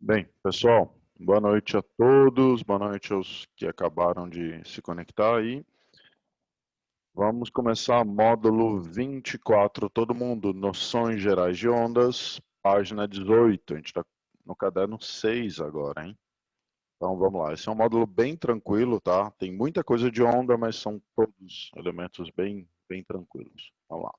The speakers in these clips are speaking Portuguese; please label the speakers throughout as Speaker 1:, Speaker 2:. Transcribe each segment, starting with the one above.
Speaker 1: Bem, pessoal, boa noite a todos, boa noite aos que acabaram de se conectar aí. Vamos começar módulo 24, todo mundo, noções gerais de ondas, página 18, a gente está no caderno 6 agora, hein? Então vamos lá, esse é um módulo bem tranquilo, tá? Tem muita coisa de onda, mas são todos elementos bem tranquilos. Vamos lá.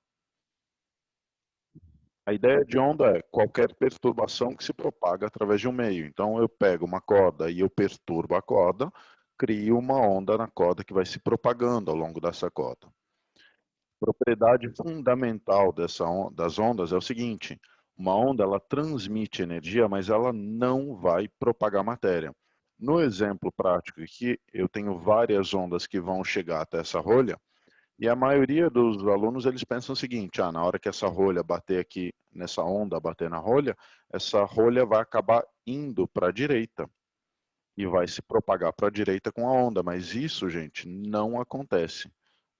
Speaker 1: A ideia de onda é qualquer perturbação que se propaga através de um meio. Então eu pego uma corda e eu perturbo a corda, crio uma onda na corda que vai se propagando ao longo dessa corda. A propriedade fundamental das ondas é o seguinte: uma onda ela transmite energia, mas ela não vai propagar matéria. No exemplo prático aqui, eu tenho várias ondas que vão chegar até essa rolha, e a maioria dos alunos, eles pensam o seguinte: na hora que essa rolha bater aqui, nessa onda bater na rolha, essa rolha vai acabar indo para a direita e vai se propagar para a direita com a onda, mas isso, gente, não acontece,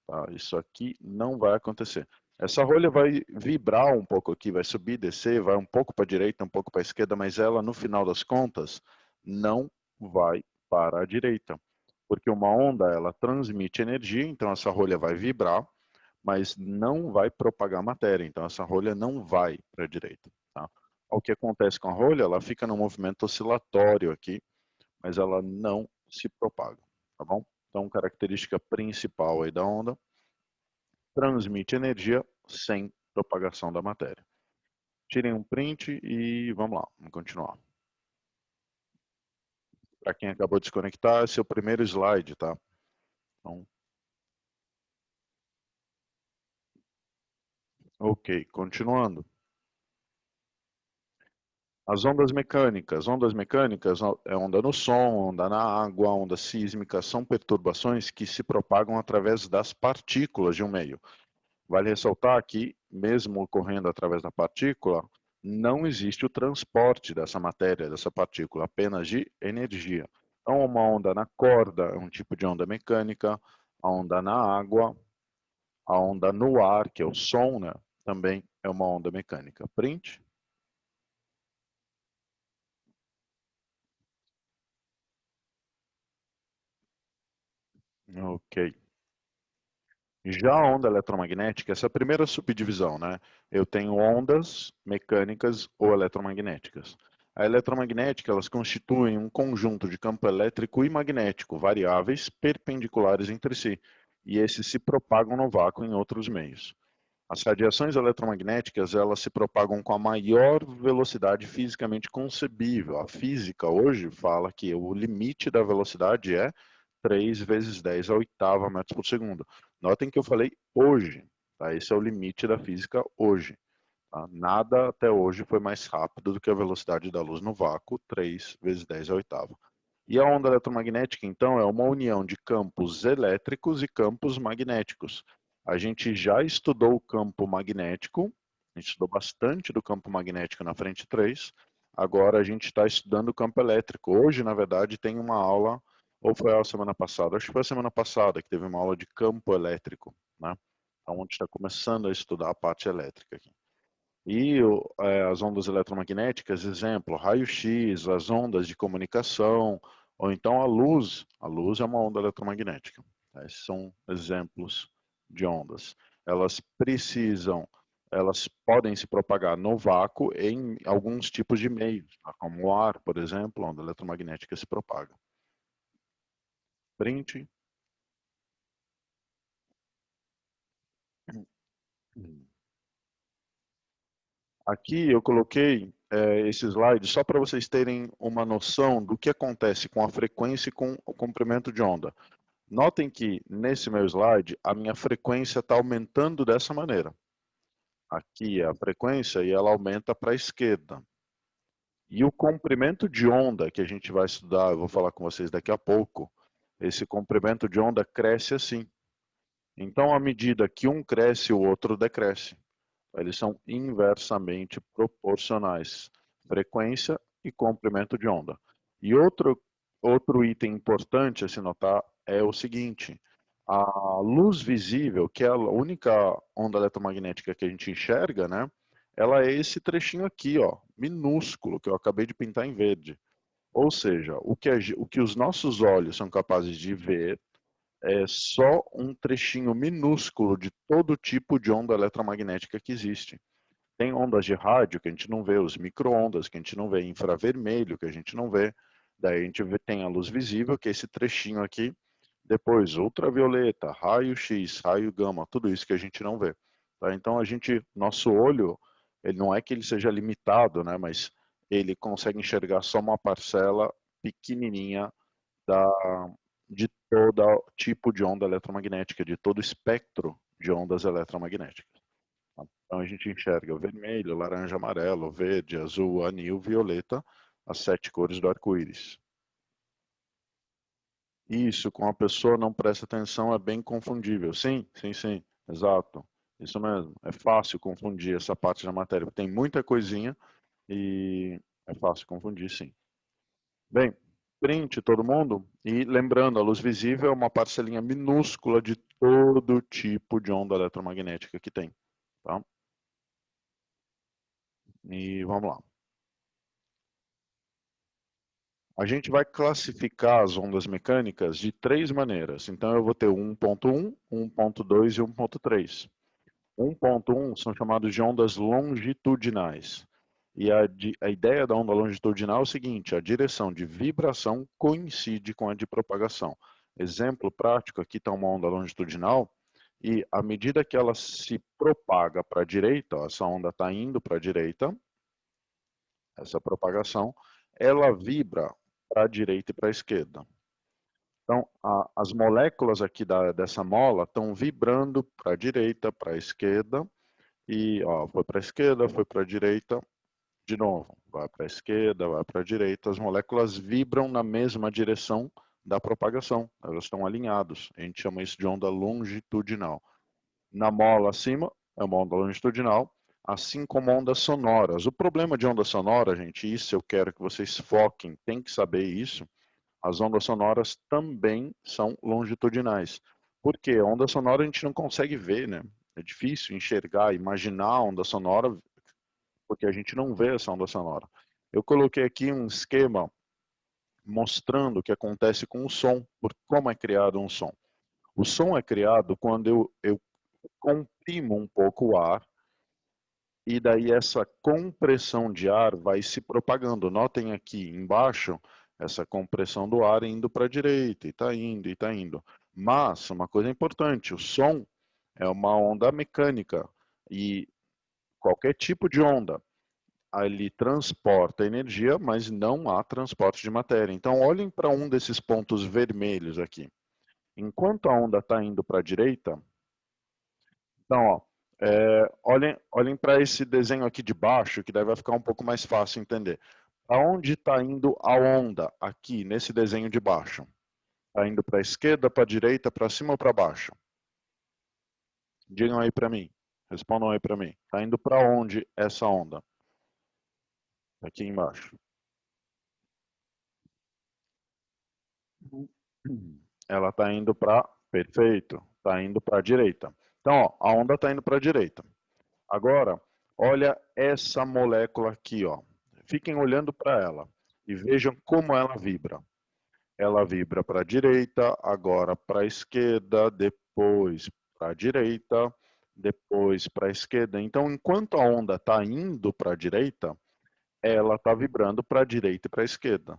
Speaker 1: tá? Isso aqui não vai acontecer. Essa rolha vai vibrar um pouco aqui, vai subir, descer, vai um pouco para a direita, um pouco para a esquerda, mas ela, no final das contas, não vai para a direita, porque uma onda ela transmite energia, então essa rolha vai vibrar, mas não vai propagar matéria, então essa rolha não vai para a direita. Tá? O que acontece com a rolha? Ela fica no movimento oscilatório aqui, mas ela não se propaga, tá bom? Então, característica principal aí da onda: transmite energia sem propagação da matéria. Tirem um print e vamos lá, vamos continuar. Para quem acabou de se conectar, esse é o primeiro slide, tá? Então, ok, continuando. As ondas mecânicas. Ondas mecânicas é onda no som, onda na água, onda sísmica, são perturbações que se propagam através das partículas de um meio. Vale ressaltar que, mesmo ocorrendo através da partícula, não existe o transporte dessa matéria, dessa partícula, apenas de energia. Então, uma onda na corda é um tipo de onda mecânica, a onda na água, a onda no ar, que é o som, né, também é uma onda mecânica. Print. Ok. Já a onda eletromagnética, essa é a primeira subdivisão, né? Eu tenho ondas mecânicas ou eletromagnéticas. A eletromagnética, elas constituem um conjunto de campo elétrico e magnético variáveis perpendiculares entre si, e esses se propagam no vácuo em outros meios. As radiações eletromagnéticas, elas se propagam com a maior velocidade fisicamente concebível. A física hoje fala que o limite da velocidade é 3 vezes 10 a oitava metros por segundo. Notem que eu falei hoje, tá? Esse é o limite da física hoje. Tá? Nada até hoje foi mais rápido do que a velocidade da luz no vácuo, 3 vezes 10 a oitava. E a onda eletromagnética, então, é uma união de campos elétricos e campos magnéticos. A gente já estudou o campo magnético, a gente estudou bastante do campo magnético na frente 3, agora a gente está estudando o campo elétrico. Hoje, na verdade, tem uma aula, ou foi a semana passada, acho que foi a semana passada que teve uma aula de campo elétrico, né? Então, a gente está começando a estudar a parte elétrica aqui. E as ondas eletromagnéticas, exemplo, raio-x, as ondas de comunicação, ou então a luz é uma onda eletromagnética. Esses são exemplos de ondas. Elas precisam, elas podem se propagar no vácuo em alguns tipos de meios, tá? Como o ar, por exemplo, a onda eletromagnética se propaga. Print. Aqui eu coloquei esse slide só para vocês terem uma noção do que acontece com a frequência e com o comprimento de onda. Notem que nesse meu slide a minha frequência está aumentando dessa maneira. Aqui é a frequência e ela aumenta para a esquerda. E o comprimento de onda que a gente vai estudar, eu vou falar com vocês daqui a pouco, esse comprimento de onda cresce assim. Então, à medida que um cresce, o outro decresce. Eles são inversamente proporcionais, frequência e comprimento de onda. E outro item importante a se notar é o seguinte: a luz visível, que é a única onda eletromagnética que a gente enxerga, né, ela é esse trechinho aqui, ó, minúsculo, que eu acabei de pintar em verde. Ou seja, o que os nossos olhos são capazes de ver é só um trechinho minúsculo de todo tipo de onda eletromagnética que existe. Tem ondas de rádio que a gente não vê, os micro-ondas que a gente não vê, infravermelho que a gente não vê. Daí a gente tem a luz visível, que é esse trechinho aqui. Depois, ultravioleta, raio-x, raio gama, tudo isso que a gente não vê. Tá? Então, nosso olho, ele não é que ele seja limitado, né? Mas ele consegue enxergar só uma parcela pequenininha da, de todo tipo de onda eletromagnética, de todo espectro de ondas eletromagnéticas. Então a gente enxerga o vermelho, laranja, amarelo, verde, azul, anil, violeta, as 7 cores do arco-íris. Isso, com a pessoa não presta atenção, é bem confundível. Sim, sim, sim, exato. Isso mesmo. É fácil confundir essa parte da matéria. Tem muita coisinha e é fácil confundir, sim. Bem, print todo mundo. E lembrando, a luz visível é uma parcelinha minúscula de todo tipo de onda eletromagnética que tem. Tá? E vamos lá. A gente vai classificar as ondas mecânicas de 3 maneiras. Então eu vou ter o 1.1, 1.2 e 1.3. 1.1 são chamados de ondas longitudinais. E a ideia da onda longitudinal é o seguinte: a direção de vibração coincide com a de propagação. Exemplo prático, aqui está uma onda longitudinal, e à medida que ela se propaga para a direita, ó, essa onda está indo para a direita, essa propagação, ela vibra para a direita e para a esquerda. Então, as moléculas aqui dessa mola estão vibrando para a direita, para a esquerda, e ó, foi para a esquerda, foi para a direita, de novo, vai para a esquerda, vai para a direita, as moléculas vibram na mesma direção da propagação, elas estão alinhadas, a gente chama isso de onda longitudinal. Na mola acima, é uma onda longitudinal, assim como ondas sonoras. O problema de onda sonora, gente, isso eu quero que vocês foquem, tem que saber isso, as ondas sonoras também são longitudinais. Por quê? A onda sonora a gente não consegue ver, né? É difícil enxergar, imaginar a onda sonora, porque a gente não vê essa onda sonora. Eu coloquei aqui um esquema mostrando o que acontece com o som, por como é criado um som. O som é criado quando eu comprimo um pouco o ar, e daí essa compressão de ar vai se propagando. Notem aqui embaixo essa compressão do ar indo para a direita, e está indo, e está indo. Mas, uma coisa importante, o som é uma onda mecânica, e qualquer tipo de onda, ele transporta energia, mas não há transporte de matéria. Então, olhem para um desses pontos vermelhos aqui. Enquanto a onda está indo para a direita, então, ó, olhem para esse desenho aqui de baixo, que daí vai ficar um pouco mais fácil entender. Aonde está indo a onda aqui, nesse desenho de baixo? Está indo para a esquerda, para a direita, para cima ou para baixo? Digam aí para mim. Respondam aí para mim. Está indo para onde essa onda? Aqui embaixo. Ela está indo para... Perfeito. Está indo para a direita. Então, ó, a onda está indo para a direita. Agora, olha essa molécula aqui, ó. Fiquem olhando para ela e vejam como ela vibra. Ela vibra para a direita, agora para a esquerda, depois para a direita, depois para a esquerda. Então, enquanto a onda está indo para a direita, ela está vibrando para a direita e para a esquerda.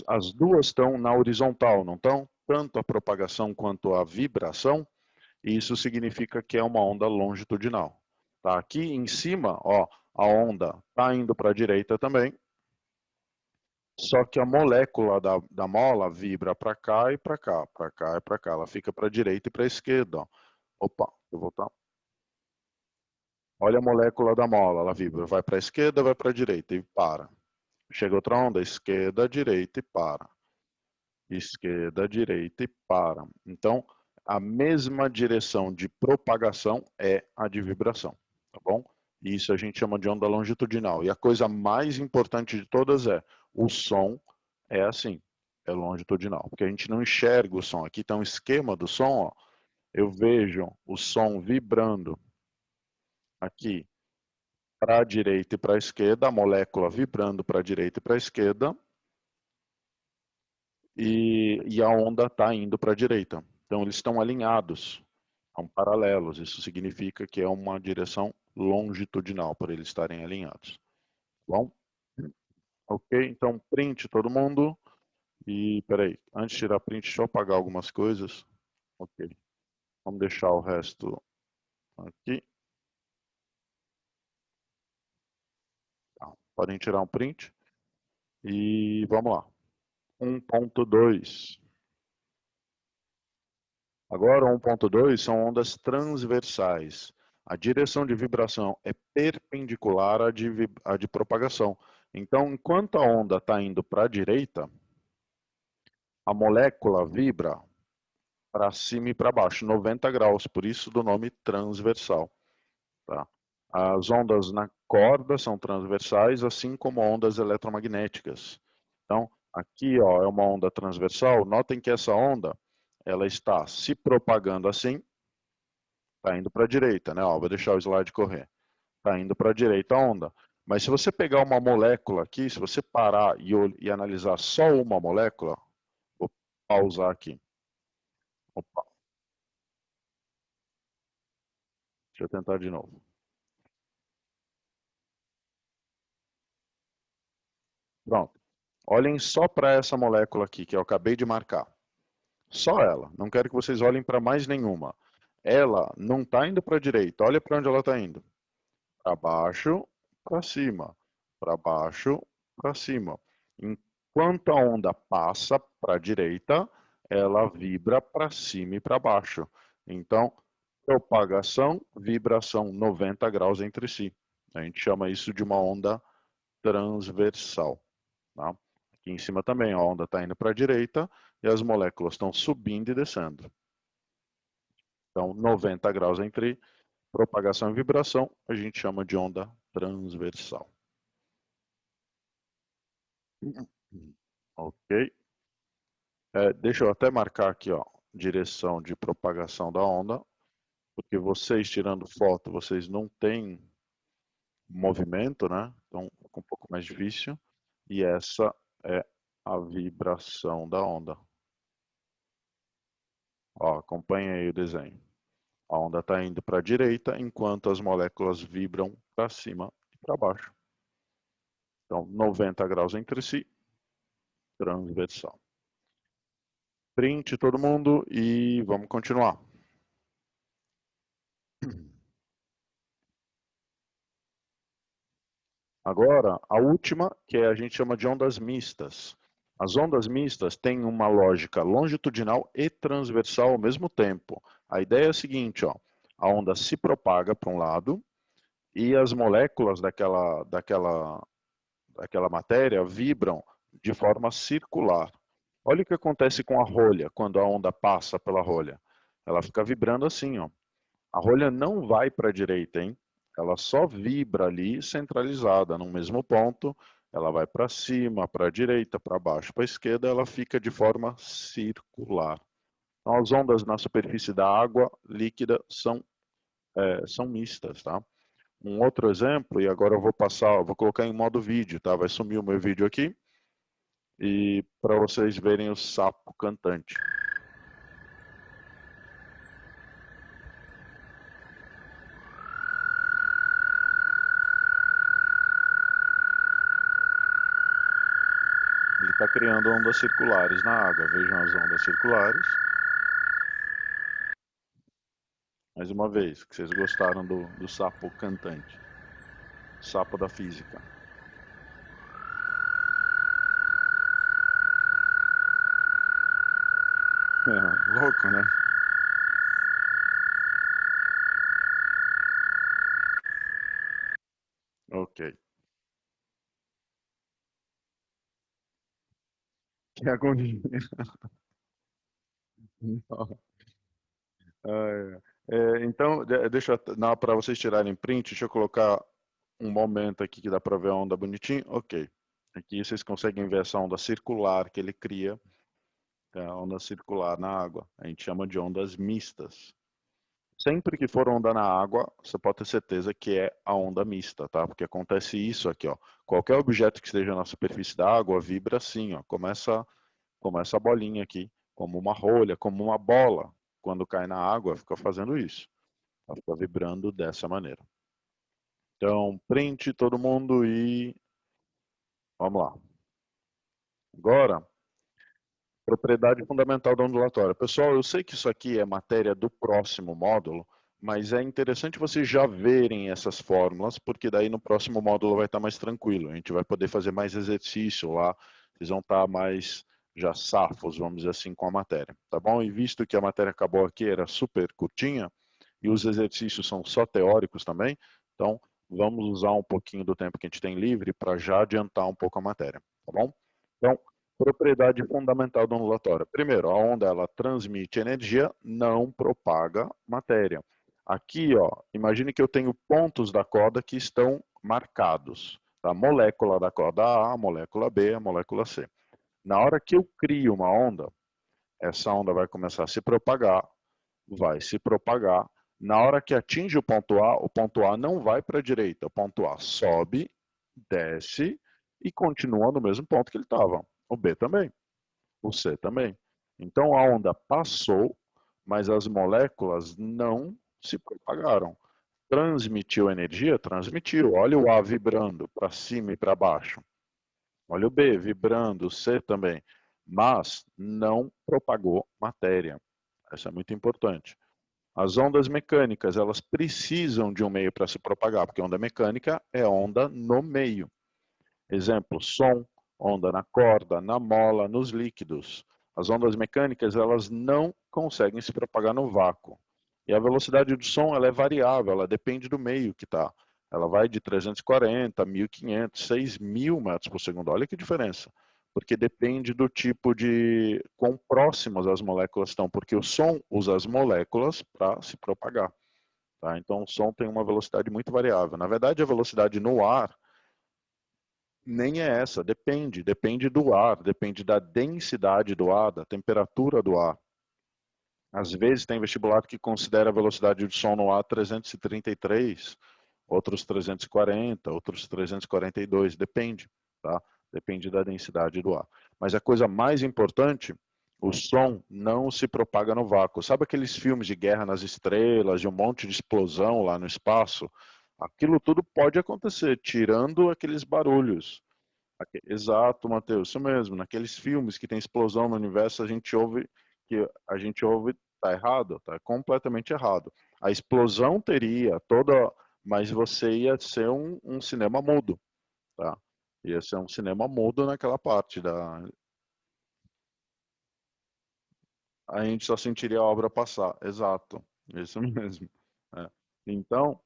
Speaker 1: As duas estão na horizontal, não estão? Tanto a propagação quanto a vibração. E isso significa que é uma onda longitudinal. Tá? Aqui em cima, ó, a onda está indo para a direita também, só que a molécula da mola vibra para cá e para cá, para cá e para cá. Ela fica para a direita e para a esquerda. Ó. Opa, vou voltar. Olha a molécula da mola, ela vibra, vai para a esquerda, vai para a direita e para. Chega outra onda, esquerda, direita e para. Esquerda, direita e para. Então, a mesma direção de propagação é a de vibração, tá bom? Isso a gente chama de onda longitudinal. E a coisa mais importante de todas é, o som é assim, é longitudinal, porque a gente não enxerga o som. Aqui está um esquema do som, ó. Eu vejo o som vibrando aqui para a direita e para a esquerda, a molécula vibrando para a direita e para a esquerda, e a onda está indo para a direita. Então, eles estão alinhados, são paralelos. Isso significa que é uma direção longitudinal, por eles estarem alinhados. Bom? Ok, então print todo mundo. E, peraí, antes de tirar print, deixa eu apagar algumas coisas. Ok, vamos deixar o resto aqui. Tá, podem tirar um print. E vamos lá. 1.2. Agora, 1.2 são ondas transversais. A direção de vibração é perpendicular à de propagação. Então, enquanto a onda está indo para a direita, a molécula vibra para cima e para baixo, 90 graus, por isso do nome transversal. Tá? As ondas na corda são transversais, assim como ondas eletromagnéticas. Então, aqui ó, é uma onda transversal. Notem que essa onda ela está se propagando assim, está indo para a direita, né? Ó, vou deixar o slide correr. Está indo para a direita a onda. Mas se você pegar uma molécula aqui, se você parar e analisar só uma molécula, vou pausar aqui. Opa, deixa eu tentar de novo. Pronto. Olhem só para essa molécula aqui que eu acabei de marcar. Só ela. Não quero que vocês olhem para mais nenhuma. Ela não está indo para a direita. Olha para onde ela está indo. Para baixo, para cima. Para baixo, para cima. Enquanto a onda passa para a direita, ela vibra para cima e para baixo. Então, propagação, vibração 90 graus entre si. A gente chama isso de uma onda transversal. Tá? Aqui em cima também a onda está indo para a direita e as moléculas estão subindo e descendo. Então, 90 graus entre propagação e vibração, a gente chama de onda transversal. Ok? Deixa eu até marcar aqui, ó, direção de propagação da onda, porque vocês tirando foto, vocês não têm movimento, né? Então fica um pouco mais difícil. E essa é a vibração da onda. Ó, acompanha aí o desenho. A onda está indo para a direita, enquanto as moléculas vibram para cima e para baixo. Então, 90 graus entre si, transversal. Print todo mundo e vamos continuar. Agora, a última, que a gente chama de ondas mistas. As ondas mistas têm uma lógica longitudinal e transversal ao mesmo tempo. A ideia é a seguinte, ó, a onda se propaga para um lado e as moléculas daquela matéria vibram de forma circular. Olha o que acontece com a rolha quando a onda passa pela rolha. Ela fica vibrando assim, ó. A rolha não vai para a direita, hein? Ela só vibra ali centralizada no mesmo ponto. Ela vai para cima, para a direita, para baixo, para a esquerda. Ela fica de forma circular. Então, as ondas na superfície da água líquida são mistas, tá? Um outro exemplo, e agora eu vou passar, vou colocar em modo vídeo, tá? Vai sumir o meu vídeo aqui. E para vocês verem o sapo cantante. Ele está criando ondas circulares na água. Vejam as ondas circulares. Mais uma vez, que vocês gostaram do sapo cantante. Sapo da física. É, louco, né? Ok. Que agonia. Então, deixa para vocês tirarem print, deixa eu colocar um momento aqui que dá para ver a onda bonitinho. Ok. Aqui vocês conseguem ver essa onda circular que ele cria. É a onda circular na água. A gente chama de ondas mistas. Sempre que for onda na água, você pode ter certeza que é a onda mista, tá? Porque acontece isso aqui, ó. Qualquer objeto que esteja na superfície da água vibra assim, ó. Começa a bolinha aqui, como uma rolha, como uma bola. Quando cai na água, fica fazendo isso. Ela fica vibrando dessa maneira. Então, print todo mundo e vamos lá. Agora, propriedade fundamental da ondulatória. Pessoal, eu sei que isso aqui é matéria do próximo módulo, mas é interessante vocês já verem essas fórmulas, porque daí no próximo módulo vai estar mais tranquilo. A gente vai poder fazer mais exercício lá, vocês vão estar mais já safos, vamos dizer assim, com a matéria, tá bom? E visto que a matéria acabou aqui, era super curtinha, e os exercícios são só teóricos também, então vamos usar um pouquinho do tempo que a gente tem livre para já adiantar um pouco a matéria, tá bom? Então, propriedade fundamental da ondulatória. Primeiro, a onda ela transmite energia, não propaga matéria. Aqui, ó, imagine que eu tenho pontos da corda que estão marcados. A molécula da corda A, a molécula B, a molécula C. Na hora que eu crio uma onda, essa onda vai começar a se propagar, vai se propagar. Na hora que atinge o ponto A não vai para a direita, o ponto A sobe, desce e continua no mesmo ponto que ele estava. O B também, o C também. Então a onda passou, mas as moléculas não se propagaram. Transmitiu energia? Transmitiu. Olha o A vibrando para cima e para baixo. Olha o B vibrando, o C também. Mas não propagou matéria. Isso é muito importante. As ondas mecânicas, elas precisam de um meio para se propagar, porque onda mecânica é onda no meio. Exemplo, som, onda na corda, na mola, nos líquidos. As ondas mecânicas, elas não conseguem se propagar no vácuo. E a velocidade do som, ela é variável, ela depende do meio que está. Ela vai de 340, 1500, 6000 metros por segundo. Olha que diferença. Porque depende do tipo de quão próximas as moléculas estão, porque o som usa as moléculas para se propagar. Tá? Então o som tem uma velocidade muito variável. Na verdade, a velocidade no ar nem é essa, depende do ar, depende da densidade do ar, da temperatura do ar. Às vezes tem vestibular que considera a velocidade do som no ar 333, outros 340, outros 342, depende, tá? Depende da densidade do ar. Mas a coisa mais importante, o som não se propaga no vácuo. Sabe aqueles filmes de guerra nas estrelas, de um monte de explosão lá no espaço? Aquilo tudo pode acontecer, tirando aqueles barulhos. Exato, Matheus, isso mesmo. Naqueles filmes que tem explosão no universo, a gente ouve tá errado, tá completamente errado. A explosão teria toda, mas você ia ser um cinema mudo, tá? Ia ser um cinema mudo naquela parte da, a gente só sentiria a obra passar. Exato, isso mesmo. É. Então,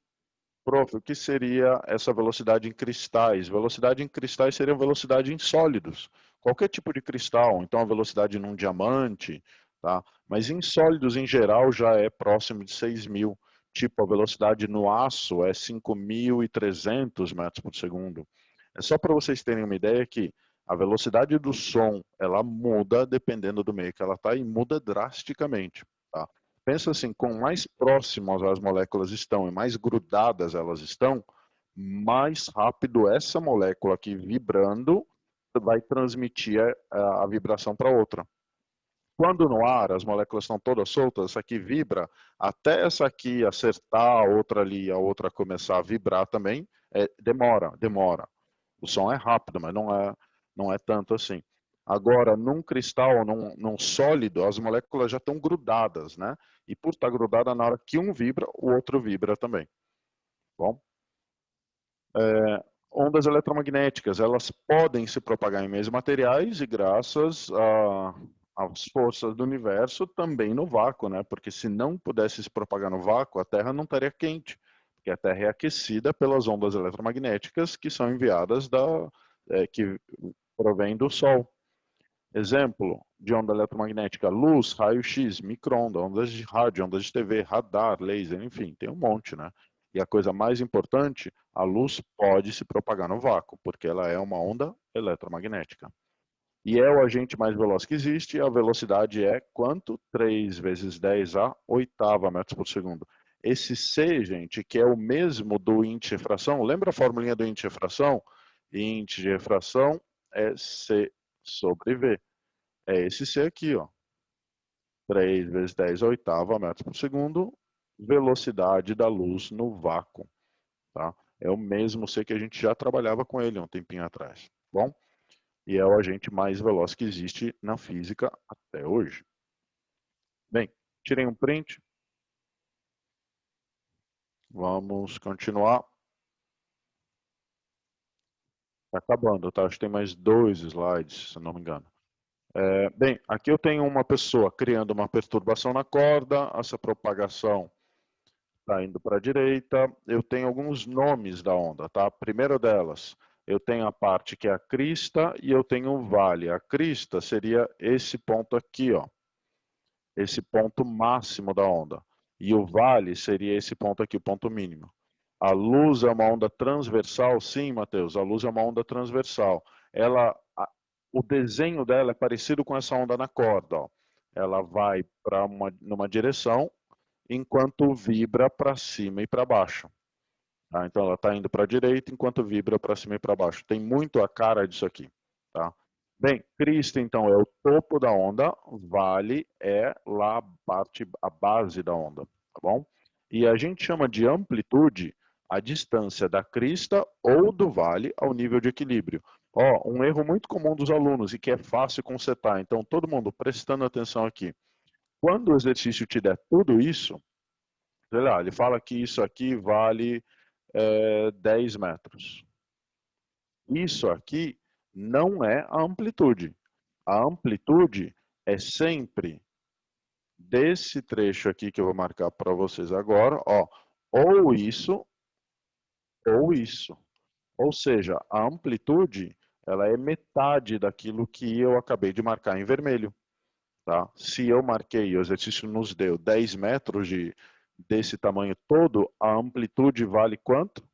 Speaker 1: prof, o que seria essa velocidade em cristais? Velocidade em cristais seria velocidade em sólidos. Qualquer tipo de cristal, então a velocidade num diamante, tá? Mas em sólidos em geral já é próximo de 6.000. Tipo, a velocidade no aço é 5.300 metros por segundo. É só para vocês terem uma ideia que a velocidade do som, ela muda dependendo do meio que ela está e muda drasticamente, tá? Pensa assim, com mais próximas as moléculas estão e mais grudadas elas estão, mais rápido essa molécula aqui vibrando vai transmitir a vibração para outra. Quando no ar as moléculas estão todas soltas, essa aqui vibra, até essa aqui acertar a outra ali, a outra começar a vibrar também, demora. O som é rápido, mas não é tanto assim. Agora, num cristal, num sólido, as moléculas já estão grudadas, né? E por estar grudada, na hora que um vibra, o outro vibra também. Bom, ondas eletromagnéticas, elas podem se propagar em meios materiais e graças às forças do universo também no vácuo, né? Porque se não pudesse se propagar no vácuo, a Terra não estaria quente, porque a Terra é aquecida pelas ondas eletromagnéticas que são enviadas que provém do Sol. Exemplo de onda eletromagnética: luz, raio-x, micro-ondas, ondas de rádio, ondas de TV, radar, laser, enfim, tem um monte, né? E a coisa mais importante, a luz pode se propagar no vácuo, porque ela é uma onda eletromagnética. E é o agente mais veloz que existe, a velocidade é quanto? 3 vezes 10 a oitava metros por segundo. Esse C, gente, que é o mesmo do índice de refração, lembra a formulinha do índice de refração? Índice de refração é C sobre V. É esse C aqui, ó. 3 vezes 10 oitava metros por segundo, velocidade da luz no vácuo. Tá? É o mesmo C que a gente já trabalhava com ele um tempinho atrás. Bom? E é o agente mais veloz que existe na física até hoje. Bem, tirei um print. Vamos continuar. Está acabando, tá? Acho que tem mais 2 slides, se não me engano. Bem, aqui eu tenho uma pessoa criando uma perturbação na corda, essa propagação está indo para a direita. Eu tenho alguns nomes da onda, tá? A primeira delas, eu tenho a parte que é a crista e eu tenho o vale. A crista seria esse ponto aqui, ó. Esse ponto máximo da onda. E o vale seria esse ponto aqui, o ponto mínimo. A luz é uma onda transversal? Sim, Matheus, a luz é uma onda transversal. O desenho dela é parecido com essa onda na corda. Ó. Ela vai numa direção, enquanto vibra para cima e para baixo. Tá? Então ela está indo para a direita, enquanto vibra para cima e para baixo. Tem muito a cara disso aqui. Tá? Bem, crista então é o topo da onda, vale é lá a base da onda, tá bom? E a gente chama de amplitude a distância da crista ou do vale ao nível de equilíbrio. Ó, um erro muito comum dos alunos e que é fácil consertar. Então, todo mundo prestando atenção aqui. Quando o exercício te der tudo isso, sei lá, ele fala que isso aqui vale 10 metros. Isso aqui não é a amplitude. A amplitude é sempre desse trecho aqui que eu vou marcar para vocês agora, ó, ou isso ou isso. Ou seja, a amplitude ela é metade daquilo que eu acabei de marcar em vermelho. Tá? Se eu marquei, o exercício nos deu 10 metros desse tamanho todo, a amplitude vale quanto?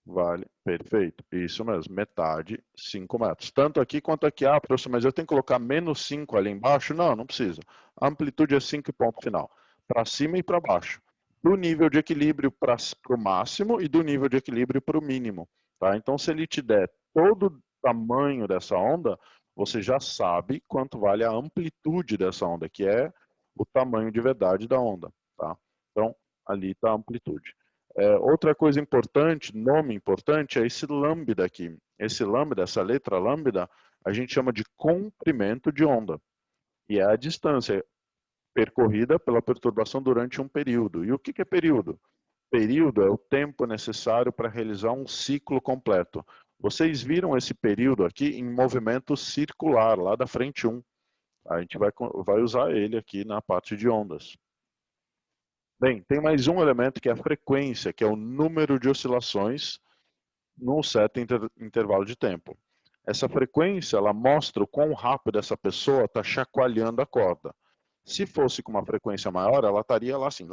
Speaker 1: Vale, perfeito. Isso mesmo, metade, 5 metros. Tanto aqui quanto aqui. Ah, professor, mas eu tenho que colocar menos 5 ali embaixo? Não, não precisa. A amplitude é 5 e ponto final. Para cima e para baixo. Do nível de equilíbrio para o máximo e do nível de equilíbrio para o mínimo. Tá? Então, se ele te der todo o tamanho dessa onda, você já sabe quanto vale a amplitude dessa onda, que é o tamanho de verdade da onda. Tá? Então, ali está a amplitude. Outra coisa importante, nome importante, é esse lambda aqui. Esse lambda, essa letra lambda, a gente chama de comprimento de onda. E é a distância percorrida pela perturbação durante um período. E o que é período? Período é o tempo necessário para realizar um ciclo completo. Vocês viram esse período aqui em movimento circular, lá da frente 1. A gente vai usar ele aqui na parte de ondas. Bem, tem mais um elemento que é a frequência, que é o número de oscilações num certo intervalo de tempo. Essa frequência, ela mostra o quão rápido essa pessoa está chacoalhando a corda. Se fosse com uma frequência maior, ela estaria lá assim,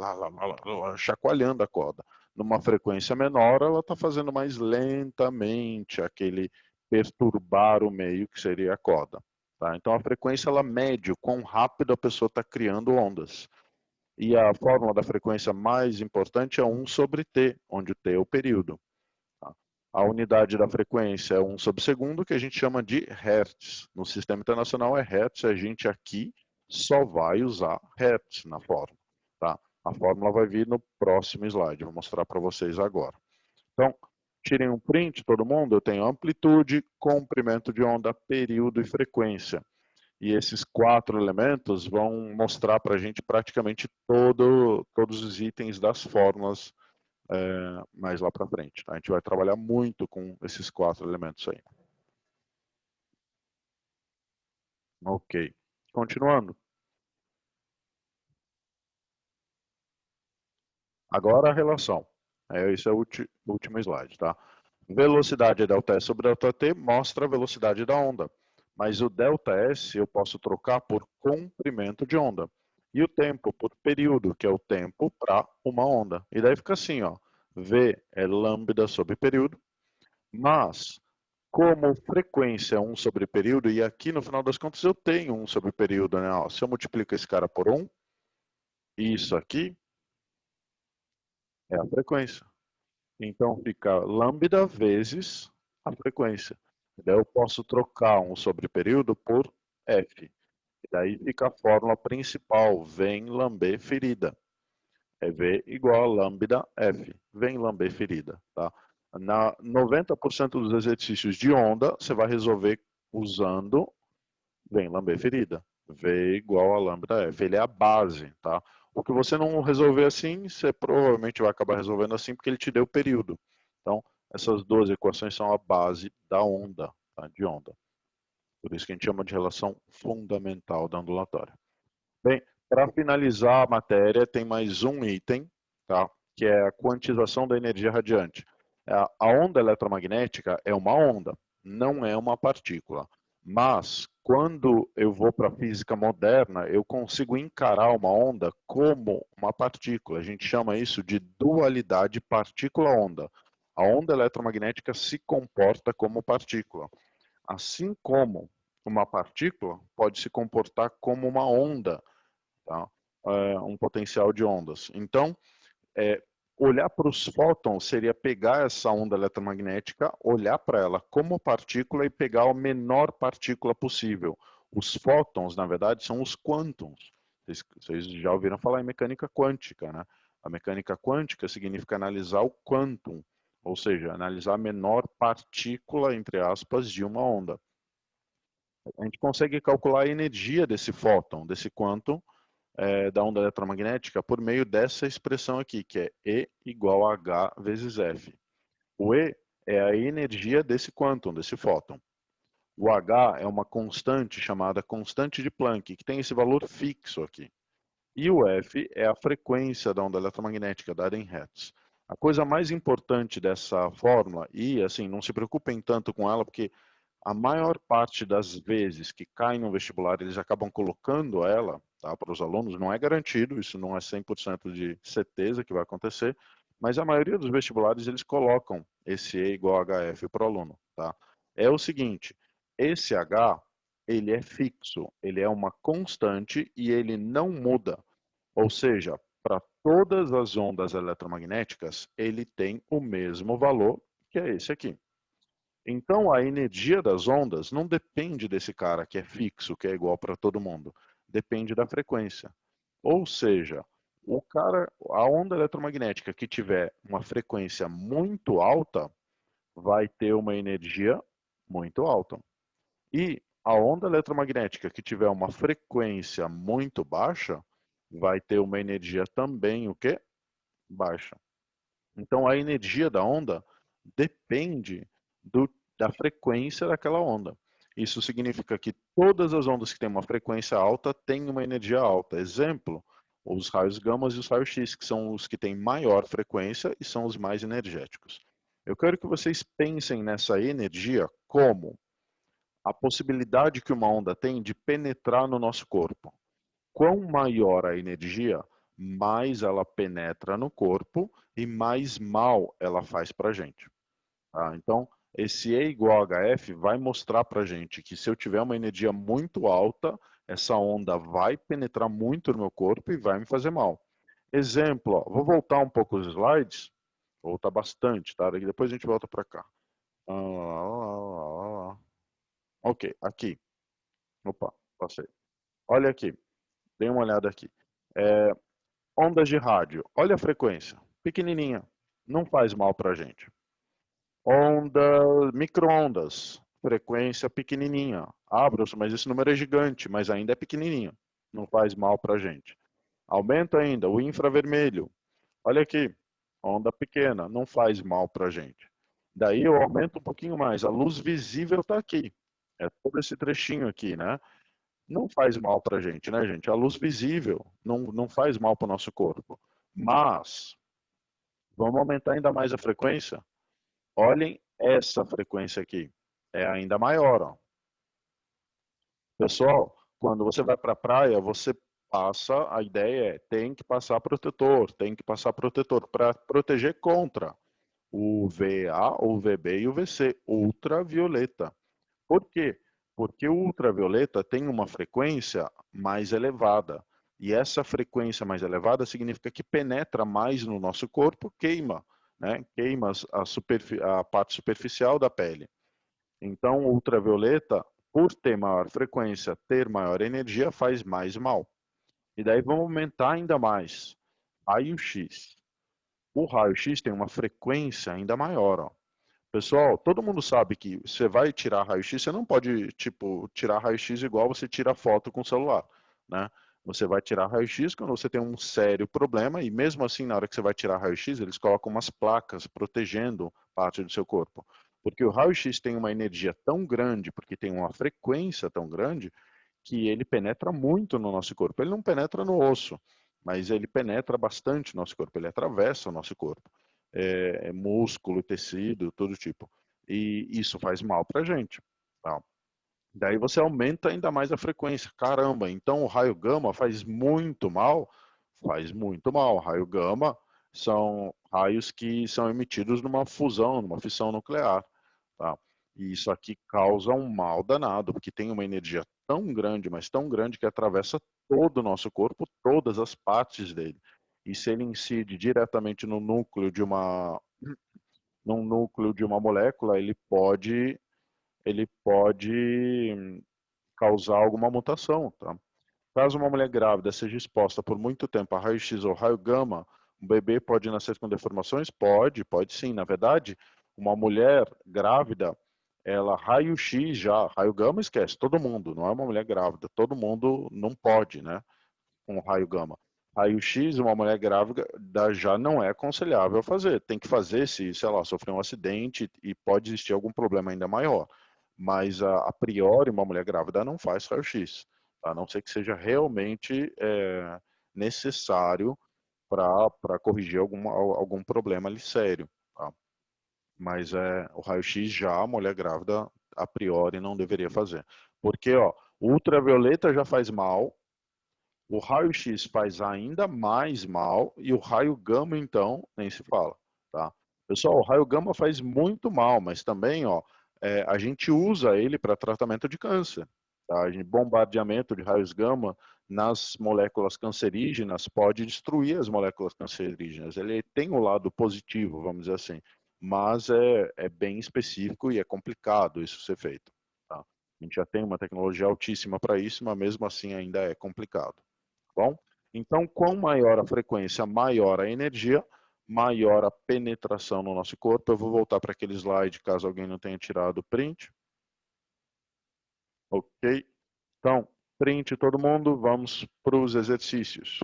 Speaker 1: chacoalhando a corda. Numa frequência menor, ela está fazendo mais lentamente aquele perturbar o meio, que seria a corda. Tá? Então, a frequência, ela mede o quão rápido a pessoa está criando ondas. E a fórmula da frequência mais importante é 1 sobre t, onde o t é o período. Tá? A unidade da frequência é 1 sobre segundo, que a gente chama de hertz. No sistema internacional é hertz, a gente aqui só vai usar hertz na fórmula. Tá? A fórmula vai vir no próximo slide, vou mostrar para vocês agora. Então, tirem um print, todo mundo. Eu tenho amplitude, comprimento de onda, período e frequência. E esses 4 elementos vão mostrar para a gente praticamente todos os itens das fórmulas mais lá para frente. Tá? A gente vai trabalhar muito com esses 4 elementos aí. Ok. Continuando. Agora a relação. Esse é o último slide. Tá? Velocidade ΔS sobre ΔT mostra a velocidade da onda. Mas o ΔS eu posso trocar por comprimento de onda. E o tempo por período, que é o tempo para uma onda. E daí fica assim, ó. V é lambda sobre período, mas como frequência é 1 sobre período, e aqui no final das contas eu tenho 1 sobre período, né? Ó, se eu multiplico esse cara por 1, isso aqui é a frequência. Então fica lambda vezes a frequência. Daí eu posso trocar 1 sobre período por f. E daí fica a fórmula principal, vem lamber ferida. É V igual a lambda F. Vem lamber ferida. Tá? Na 90% dos exercícios de onda, você vai resolver usando vem lamber ferida. V igual a lambda F. Ele é a base. Tá? O que você não resolver assim, você provavelmente vai acabar resolvendo assim, porque ele te deu o período. Então, essas duas equações são a base da onda, tá? De onda. Por isso que a gente chama de relação fundamental da ondulatória. Bem, para finalizar a matéria, tem mais um item, tá? Que é a quantização da energia radiante. A onda eletromagnética é uma onda, não é uma partícula. Mas, quando eu vou para a física moderna, eu consigo encarar uma onda como uma partícula. A gente chama isso de dualidade partícula-onda. A onda eletromagnética se comporta como partícula. Assim como uma partícula pode se comportar como uma onda, tá? Um potencial de ondas. Então, olhar para os fótons seria pegar essa onda eletromagnética, olhar para ela como partícula e pegar a menor partícula possível. Os fótons, na verdade, são os quântons. Vocês já ouviram falar em mecânica quântica, né? A mecânica quântica significa analisar o quantum, ou seja, analisar a menor partícula, entre aspas, de uma onda. A gente consegue calcular a energia desse fóton, desse quantum, da onda eletromagnética por meio dessa expressão aqui, que é E igual a H vezes F. O E é a energia desse quantum, desse fóton. O H é uma constante chamada constante de Planck, que tem esse valor fixo aqui. E o F é a frequência da onda eletromagnética, dada em hertz. A coisa mais importante dessa fórmula, e assim, não se preocupem tanto com ela, porque a maior parte das vezes que caem no vestibular, eles acabam colocando ela, tá, para os alunos, não é garantido, isso não é 100% de certeza que vai acontecer, mas a maioria dos vestibulares eles colocam esse E igual a HF para o aluno. Tá? É o seguinte, esse H, ele é fixo, ele é uma constante e ele não muda. Ou seja, para todas as ondas eletromagnéticas, ele tem o mesmo valor, que é esse aqui. Então, a energia das ondas não depende desse cara que é fixo, que é igual para todo mundo. Depende da frequência. Ou seja, a onda eletromagnética que tiver uma frequência muito alta, vai ter uma energia muito alta. E a onda eletromagnética que tiver uma frequência muito baixa, vai ter uma energia também, o quê? Baixa. Então, a energia da onda depende da frequência daquela onda. Isso significa que todas as ondas que têm uma frequência alta têm uma energia alta. Exemplo, os raios gama e os raios X, que são os que têm maior frequência e são os mais energéticos. Eu quero que vocês pensem nessa energia como a possibilidade que uma onda tem de penetrar no nosso corpo. Quão maior a energia, mais ela penetra no corpo e mais mal ela faz para a gente. Tá? Então, esse E igual a HF vai mostrar para a gente que se eu tiver uma energia muito alta, essa onda vai penetrar muito no meu corpo e vai me fazer mal. Exemplo, ó, vou voltar um pouco os slides, vou voltar bastante, tá? Depois a gente volta para cá. Ok, aqui. Opa, passei. Olha aqui, dê uma olhada aqui. Ondas de rádio, olha a frequência, pequenininha, não faz mal para a gente. Ondas, micro-ondas, frequência pequenininha. Ah, Bruce, mas esse número é gigante, mas ainda é pequenininho. Não faz mal para a gente. Aumenta ainda o infravermelho. Olha aqui, onda pequena, não faz mal para a gente. Daí eu aumento um pouquinho mais. A luz visível está aqui. É todo esse trechinho aqui, né? Não faz mal para a gente, né, gente? A luz visível não faz mal para o nosso corpo. Mas, vamos aumentar ainda mais a frequência? Olhem essa frequência aqui. É ainda maior. Ó. Pessoal, quando você vai para a praia, você passa, a ideia é, tem que passar protetor para proteger contra. o VA, o VB e o VC, ultravioleta. Por quê? Porque o ultravioleta tem uma frequência mais elevada. E essa frequência mais elevada significa que penetra mais no nosso corpo, queima, né? Queima a parte superficial da pele. Então, o ultravioleta, por ter maior frequência, ter maior energia, faz mais mal. E daí vamos aumentar ainda mais. Raio-X. O raio-X tem uma frequência ainda maior, ó. Pessoal, todo mundo sabe que você vai tirar raio-x, você não pode, tipo, tirar raio-x igual você tira foto com o celular, né? Você vai tirar raio-x quando você tem um sério problema e mesmo assim, na hora que você vai tirar raio-x, eles colocam umas placas protegendo parte do seu corpo. Porque o raio-x tem uma energia tão grande, porque tem uma frequência tão grande, que ele penetra muito no nosso corpo. Ele não penetra no osso, mas ele penetra bastante no nosso corpo, ele atravessa o nosso corpo. Músculo, tecido, todo tipo. E isso faz mal para a gente. Tá? Daí você aumenta ainda mais a frequência. Caramba, então o raio gama faz muito mal? Faz muito mal. Raio gama são raios que são emitidos numa fusão, numa fissão nuclear. Tá? E isso aqui causa um mal danado, porque tem uma energia tão grande, mas tão grande que atravessa todo o nosso corpo, todas as partes dele. E se ele incide diretamente no núcleo de uma molécula, ele pode causar alguma mutação, tá? Caso uma mulher grávida seja exposta por muito tempo a raio-x ou raio gama, um bebê pode nascer com deformações? Pode sim. Na verdade, uma mulher grávida, ela raio-x já, raio gama esquece, todo mundo, não é uma mulher grávida, todo mundo não pode, né, com raio gama. Raio-x, uma mulher grávida já não é aconselhável fazer. Tem que fazer se, sei lá, sofrer um acidente e pode existir algum problema ainda maior. Mas, a priori, uma mulher grávida não faz raio-x, a não ser que seja realmente necessário para corrigir algum problema ali sério. Tá? Mas o raio-x já a mulher grávida, a priori, não deveria fazer. Porque ó, o ultravioleta já faz mal, o raio-x faz ainda mais mal e o raio gama, então, nem se fala. Tá? Pessoal, o raio gama faz muito mal, mas também ó, a gente usa ele para tratamento de câncer. Tá? Bombardeamento de raios gama nas moléculas cancerígenas pode destruir as moléculas cancerígenas. Ele tem o lado positivo, vamos dizer assim, mas é bem específico e é complicado isso ser feito. Tá? A gente já tem uma tecnologia altíssima para isso, mas mesmo assim ainda é complicado. Bom, então, quanto maior a frequência, maior a energia, maior a penetração no nosso corpo. Eu vou voltar para aquele slide, caso alguém não tenha tirado o print. Ok? Então, print todo mundo, vamos para os exercícios.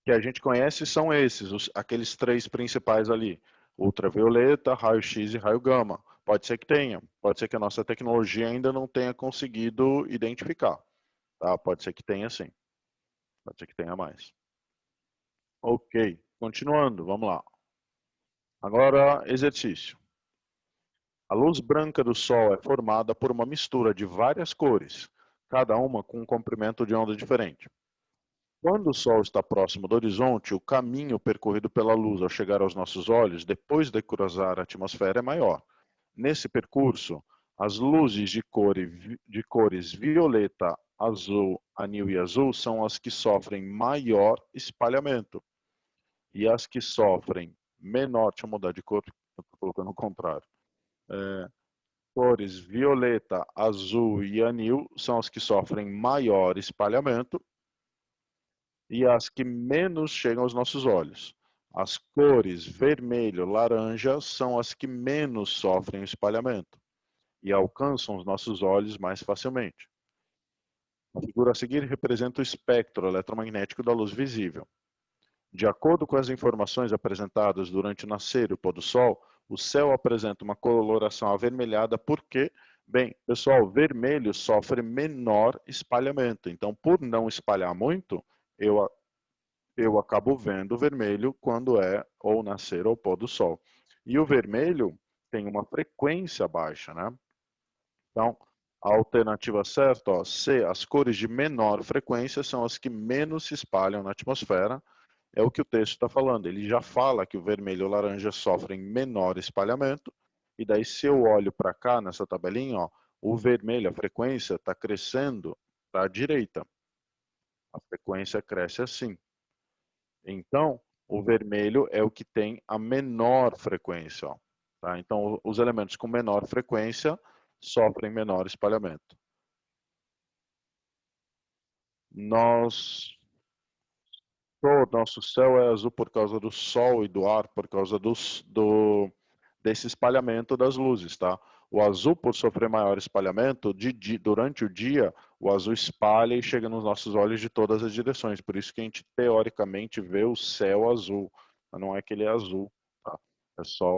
Speaker 1: Que a gente conhece são esses, aqueles três principais ali. Ultravioleta, raio-x e raio gama. Pode ser que tenha, pode ser que a nossa tecnologia ainda não tenha conseguido identificar. Tá? Pode ser que tenha sim, pode ser que tenha mais. Ok, continuando, vamos lá. Agora, exercício. A luz branca do Sol é formada por uma mistura de várias cores, cada uma com um comprimento de onda diferente. Quando o Sol está próximo do horizonte, o caminho percorrido pela luz ao chegar aos nossos olhos, depois de cruzar a atmosfera, é maior. Nesse percurso, as luzes de cores violeta, azul, anil e azul são as que sofrem maior espalhamento. E as que sofrem menor, deixa eu mudar de cor, eu estou colocando o contrário. Cores violeta, azul e anil são as que sofrem maior espalhamento e as que menos chegam aos nossos olhos. As cores vermelho, laranja são as que menos sofrem espalhamento e alcançam os nossos olhos mais facilmente. A figura a seguir representa o espectro eletromagnético da luz visível. De acordo com as informações apresentadas durante o nascer e o pôr do sol, o céu apresenta uma coloração avermelhada porque, bem, pessoal, vermelho sofre menor espalhamento. Então, por não espalhar muito, eu acabo vendo vermelho quando é ou nascer ou pôr do sol. E o vermelho tem uma frequência baixa, né? Então, a alternativa certa, ó, C, as cores de menor frequência são as que menos se espalham na atmosfera é o que o texto está falando. Ele já fala que o vermelho e o laranja sofrem menor espalhamento, e daí se eu olho para cá, nessa tabelinha, ó, o vermelho, a frequência, está crescendo para a direita. A frequência cresce assim. Então, o vermelho é o que tem a menor frequência. Ó, tá? Então, os elementos com menor frequência sofrem menor espalhamento. Nosso céu é azul por causa do sol e do ar, por causa desse espalhamento das luzes, tá? O azul, por sofrer maior espalhamento, durante o dia, o azul espalha e chega nos nossos olhos de todas as direções. Por isso que a gente, teoricamente, vê o céu azul. Mas não é que ele é azul, tá? É só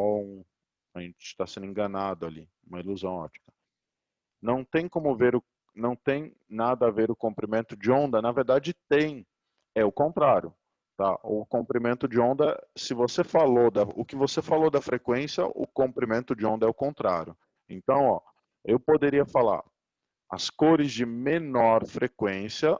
Speaker 1: a gente está sendo enganado ali, uma ilusão óptica. Não tem como ver não tem nada a ver o comprimento de onda. Na verdade, tem. É o contrário. Tá? O comprimento de onda, se você falou o que você falou da frequência, o comprimento de onda é o contrário. Então, ó, eu poderia falar, as cores de menor frequência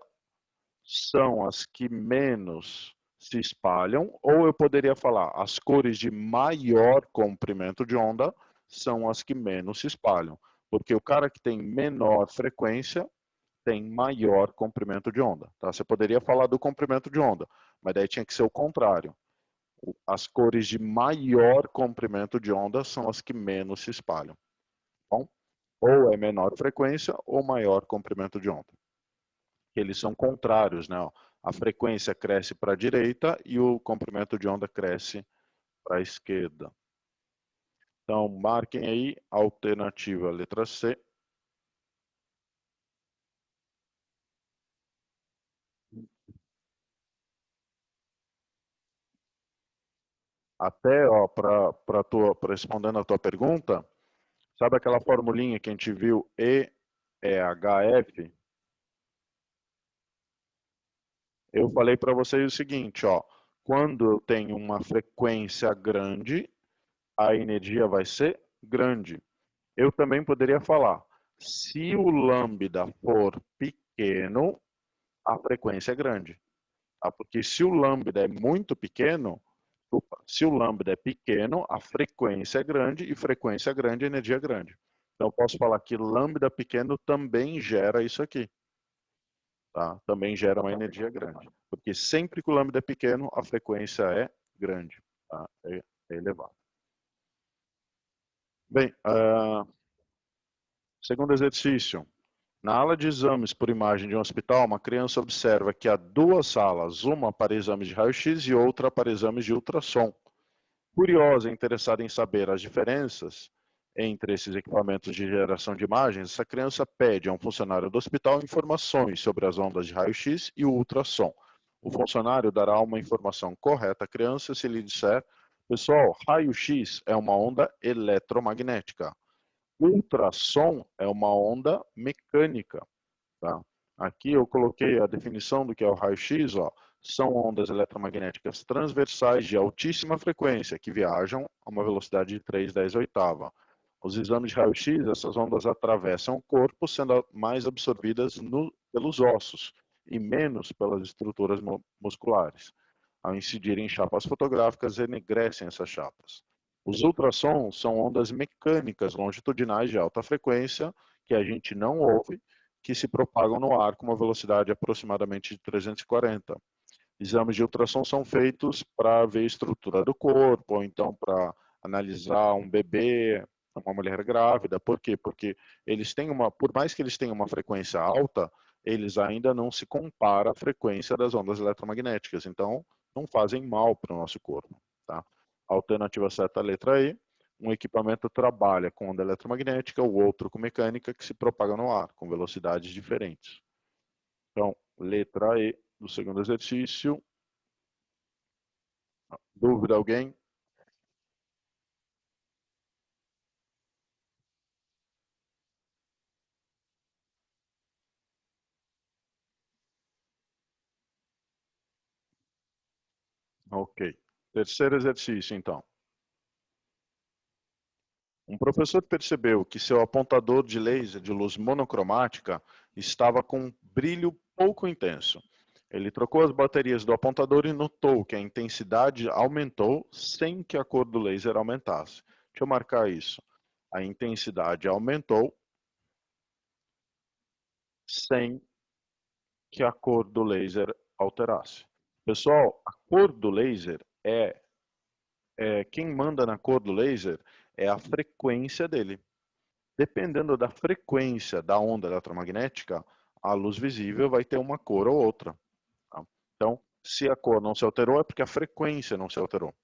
Speaker 1: são as que menos se espalham, ou eu poderia falar, as cores de maior comprimento de onda são as que menos se espalham, porque o cara que tem menor frequência tem maior comprimento de onda. Tá? Você poderia falar do comprimento de onda, mas daí tinha que ser o contrário. As cores de maior comprimento de onda são as que menos se espalham. Bom? Ou é menor frequência ou maior comprimento de onda. Eles são contrários, né? A frequência cresce para a direita e o comprimento de onda cresce para a esquerda. Então, marquem aí a alternativa letra C. Até, ó, para respondendo a tua pergunta, sabe aquela formulinha que a gente viu, E é HF? Eu falei para vocês o seguinte, ó, quando eu tenho uma frequência grande, a energia vai ser grande. Eu também poderia falar, se o lambda for pequeno, a frequência é grande. Tá? Porque se o lambda é muito pequeno, se o lambda é pequeno, a frequência é grande, e frequência grande, energia grande. Então, eu posso falar que lambda pequeno também gera isso aqui. Tá? Também gera uma energia grande. Porque sempre que o lambda é pequeno, a frequência é grande. Tá? É elevada. Bem, segundo exercício. Na ala de exames por imagem de um hospital, uma criança observa que há duas salas, uma para exames de raio-x e outra para exames de ultrassom. Curiosa e interessada em saber as diferenças entre esses equipamentos de geração de imagens, essa criança pede a um funcionário do hospital informações sobre as ondas de raio-x e o ultrassom. O funcionário dará uma informação correta à criança se ele disser: pessoal, raio-x é uma onda eletromagnética. Ultrassom é uma onda mecânica. Tá? Aqui eu coloquei a definição do que é o raio-x, ó. São ondas eletromagnéticas transversais de altíssima frequência que viajam a uma velocidade de 3/10. Os exames de raio-x, essas ondas atravessam o corpo, sendo mais absorvidas pelos ossos e menos pelas estruturas musculares. Ao incidir em chapas fotográficas, enegrecem essas chapas. Os ultrassons são ondas mecânicas longitudinais de alta frequência que a gente não ouve, que se propagam no ar com uma velocidade aproximadamente de 340. Exames de ultrassom são feitos para ver a estrutura do corpo, ou então para analisar um bebê, uma mulher grávida. Por quê? Porque eles têm por mais que eles tenham uma frequência alta, eles ainda não se compara à frequência das ondas eletromagnéticas. Então, não fazem mal para o nosso corpo. Tá? A alternativa certa, a letra E. Um equipamento trabalha com onda eletromagnética, o outro com mecânica, que se propaga no ar, com velocidades diferentes. Então, letra E do segundo exercício. Dúvida alguém? Ok. Terceiro exercício, então. Um professor percebeu que seu apontador de laser de luz monocromática estava com um brilho pouco intenso. Ele trocou as baterias do apontador e notou que a intensidade aumentou sem que a cor do laser aumentasse. Deixa eu marcar isso. A intensidade aumentou sem que a cor do laser alterasse. Pessoal, a cor do laser quem manda na cor do laser é a frequência dele. Dependendo da frequência da onda eletromagnética, a luz visível vai ter uma cor ou outra. Tá? Então, se a cor não se alterou, é porque a frequência não se alterou.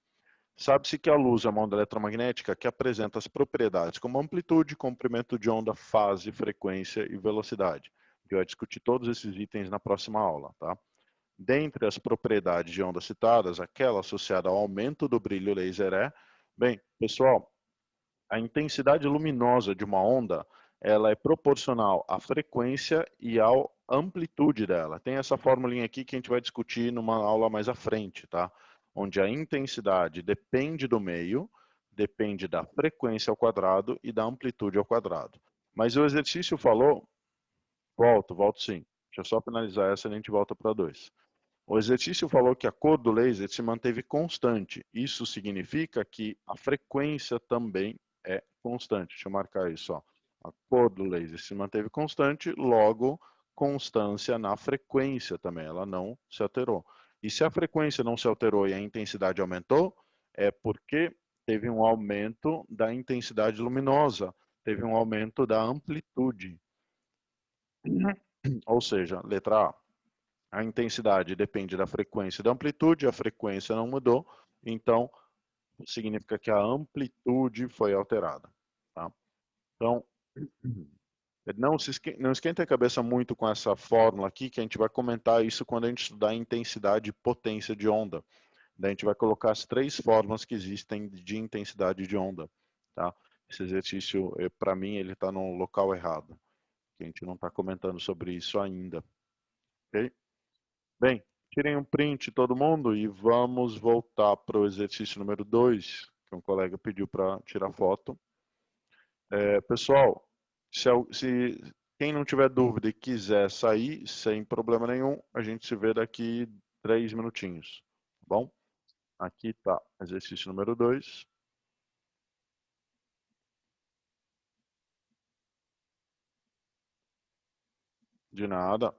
Speaker 1: Sabe-se que a luz é uma onda eletromagnética que apresenta as propriedades como amplitude, comprimento de onda, fase, frequência e velocidade. Eu vou discutir todos esses itens na próxima aula. Tá? Dentre as propriedades de onda citadas, aquela associada ao aumento do brilho laser é... Bem, pessoal, a intensidade luminosa de uma onda, ela é proporcional à frequência e à amplitude dela. Tem essa formulinha aqui que a gente vai discutir numa aula mais à frente, tá? Onde a intensidade depende do meio, depende da frequência ao quadrado e da amplitude ao quadrado. Mas o exercício falou... Volto sim. Deixa eu só finalizar essa e a gente volta para 2. O exercício falou que a cor do laser se manteve constante. Isso significa que a frequência também é constante. Deixa eu marcar isso. Ó. A cor do laser se manteve constante, logo constância na frequência também. Ela não se alterou. E se a frequência não se alterou e a intensidade aumentou, é porque teve um aumento da intensidade luminosa, teve um aumento da amplitude. Ou seja, letra A. A intensidade depende da frequência e da amplitude, a frequência não mudou, então significa que a amplitude foi alterada. Tá? Então, não esquenta a cabeça muito com essa fórmula aqui, que a gente vai comentar isso quando a gente estudar a intensidade e potência de onda. Daí a gente vai colocar as 3 formas que existem de intensidade de onda. Tá? Esse exercício, para mim, ele está no local errado. A gente não está comentando sobre isso ainda. Ok? Bem, tirem um print todo mundo e vamos voltar para o exercício número 2, que um colega pediu para tirar foto. Pessoal, se quem não tiver dúvida e quiser sair sem problema nenhum, a gente se vê daqui 3 minutinhos, tá bom? Aqui está exercício número 2. De nada.